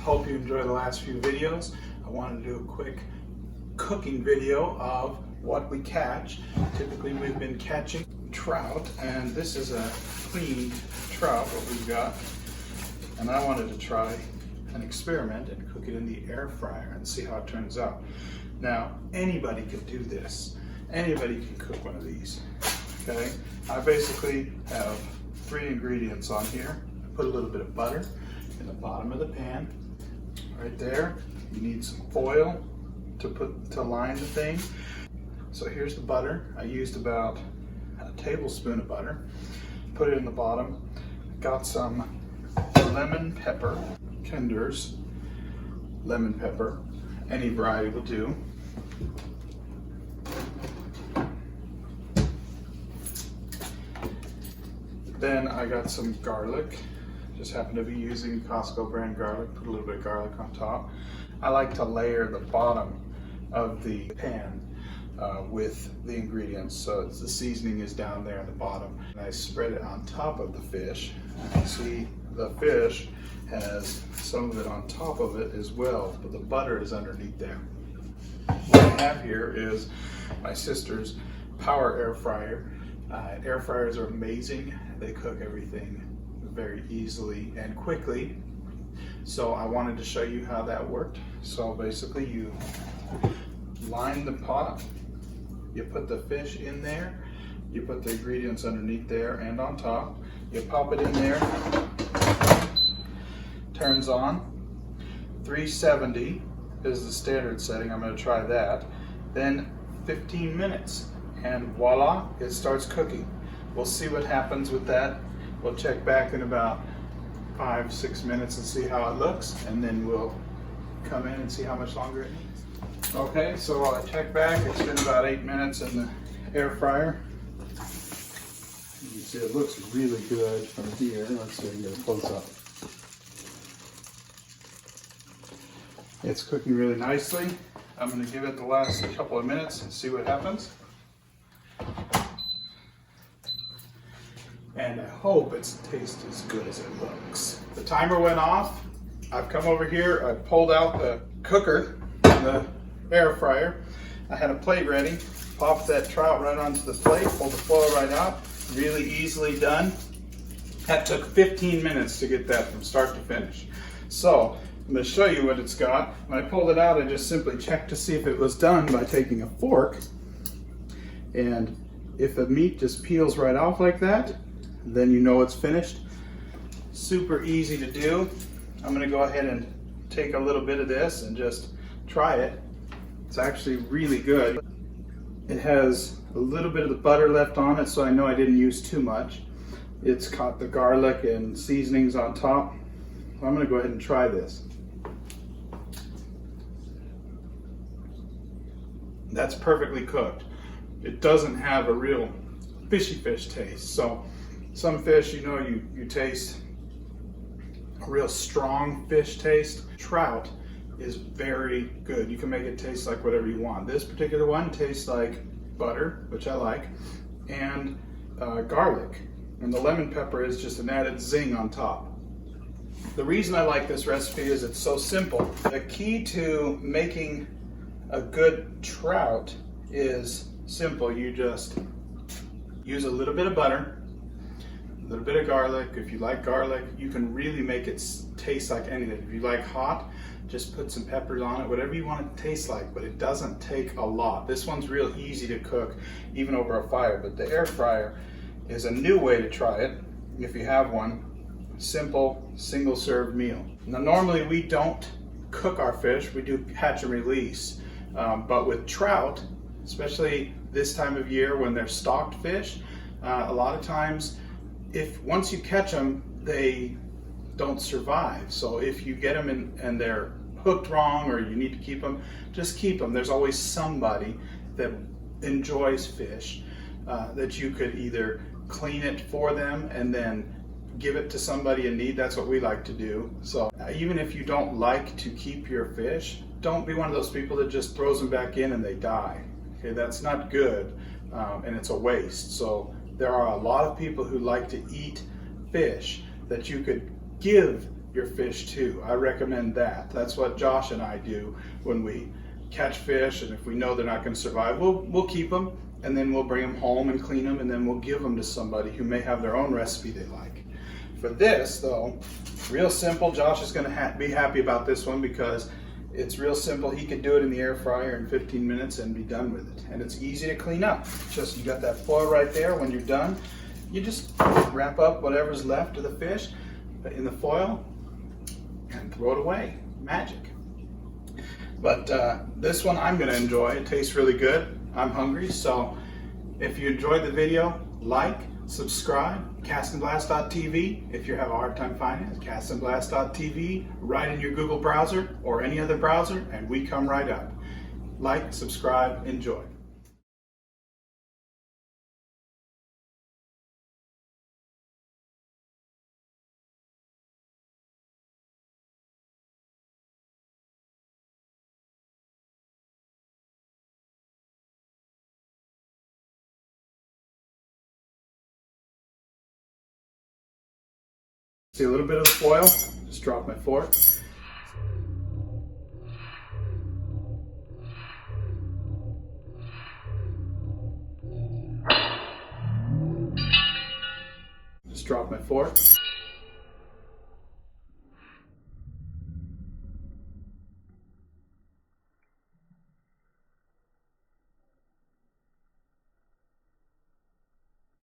Hope you enjoyed the last few videos. I wanted to do a quick cooking video of what we catch. Typically we've been catching trout, and this is a cleaned trout, what we've got. And I wanted to try an experiment and cook it in the air fryer and see how it turns out. Now, anybody can do this. Anybody can cook one of these, okay? I basically have 3 ingredients on here. I put a little bit of butter in the bottom of the pan. Right there, you need some foil to line the thing. So here's the butter. I used about a tablespoon of butter. Put it in the bottom. Got some lemon pepper, Kinder's lemon pepper. Any variety will do. Then I got some garlic. Just happen to be using Costco brand garlic. Put a little bit of garlic on top. I like to layer the bottom of the pan with the ingredients, so the seasoning is down there at the bottom. And I spread it on top of the fish. And you see the fish has some of it on top of it as well, but the butter is underneath there. What I have here is my sister's power air fryer. Air fryers are amazing. They cook everything very easily and quickly. So I wanted to show you how that worked. So basically you line the pot, you put the fish in there, you put the ingredients underneath there and on top, you pop it in there, turns on, 370 is the standard setting. I'm going to try that. Then 15 minutes. And voila, it starts cooking. We'll see what happens with that. We'll check back in about 5-6 minutes and see how it looks, and then we'll come in and see how much longer it needs. Okay, so I check back. It's been about 8 minutes in the air fryer. You can see it looks really good from here. Let's see if we can get a close up. It's cooking really nicely. I'm going to give it the last couple of minutes and see what happens. And I hope it tastes as good as it looks. The timer went off. I've come over here, I pulled out the cooker, the air fryer. I had a plate ready, popped that trout right onto the plate, pulled the foil right out. Really easily done. That took 15 minutes to get that from start to finish. So I'm going to show you what it's got. When I pulled it out, I just simply checked to see if it was done by taking a fork. And if the meat just peels right off like that, then you know it's finished. Super easy to do. I'm going to go ahead and take a little bit of this and just try it. It's actually really good. It has a little bit of the butter left on it, so I know I didn't use too much. It's got the garlic and seasonings on top. I'm going to go ahead and try this. That's perfectly cooked. It doesn't have a real fishy fish taste. So some fish, you know, you taste a real strong fish taste. Trout is very good. You can make it taste like whatever you want. This particular one tastes like butter, which I like, and garlic. And the lemon pepper is just an added zing on top. The reason I like this recipe is it's so simple. The key to making a good trout is simple. You just use a little bit of butter, a little bit of garlic. If you like garlic, you can really make it taste like anything. If you like hot, just put some peppers on it, whatever you want it to taste like, but it doesn't take a lot. This one's real easy to cook, even over a fire, but the air fryer is a new way to try it, if you have one. Simple, single serve meal. Now normally we don't cook our fish, we do catch and release, but with trout, especially this time of year when they're stocked fish, a lot of times once you catch them, they don't survive. So if you get them and they're hooked wrong, or you need to keep them, just keep them. There's always somebody that enjoys fish that you could either clean it for them and then give it to somebody in need. That's what we like to do. So even if you don't like to keep your fish, don't be one of those people that just throws them back in and they die. Okay, that's not good, and it's a waste. So there are a lot of people who like to eat fish that you could give your fish too. I recommend that. That's what Josh and I do when we catch fish, and if we know they're not going to survive, we'll keep them, and then we'll bring them home and clean them, and then we'll give them to somebody who may have their own recipe they like. For this though, real simple. Josh is going to be happy about this one because it's real simple. He could do it in the air fryer in 15 minutes and be done with it. And it's easy to clean up. Just, you got that foil right there. When you're done, you just wrap up whatever's left of the fish in the foil and throw it away. Magic. But this one I'm going to enjoy. It tastes really good. I'm hungry, so if you enjoyed the video, like, subscribe, castandblast.tv. If you have a hard time finding it, castandblast.tv, right in your Google browser or any other browser, and we come right up. Like, subscribe, enjoy. See a little bit of the foil, just drop my fork. Just drop my fork.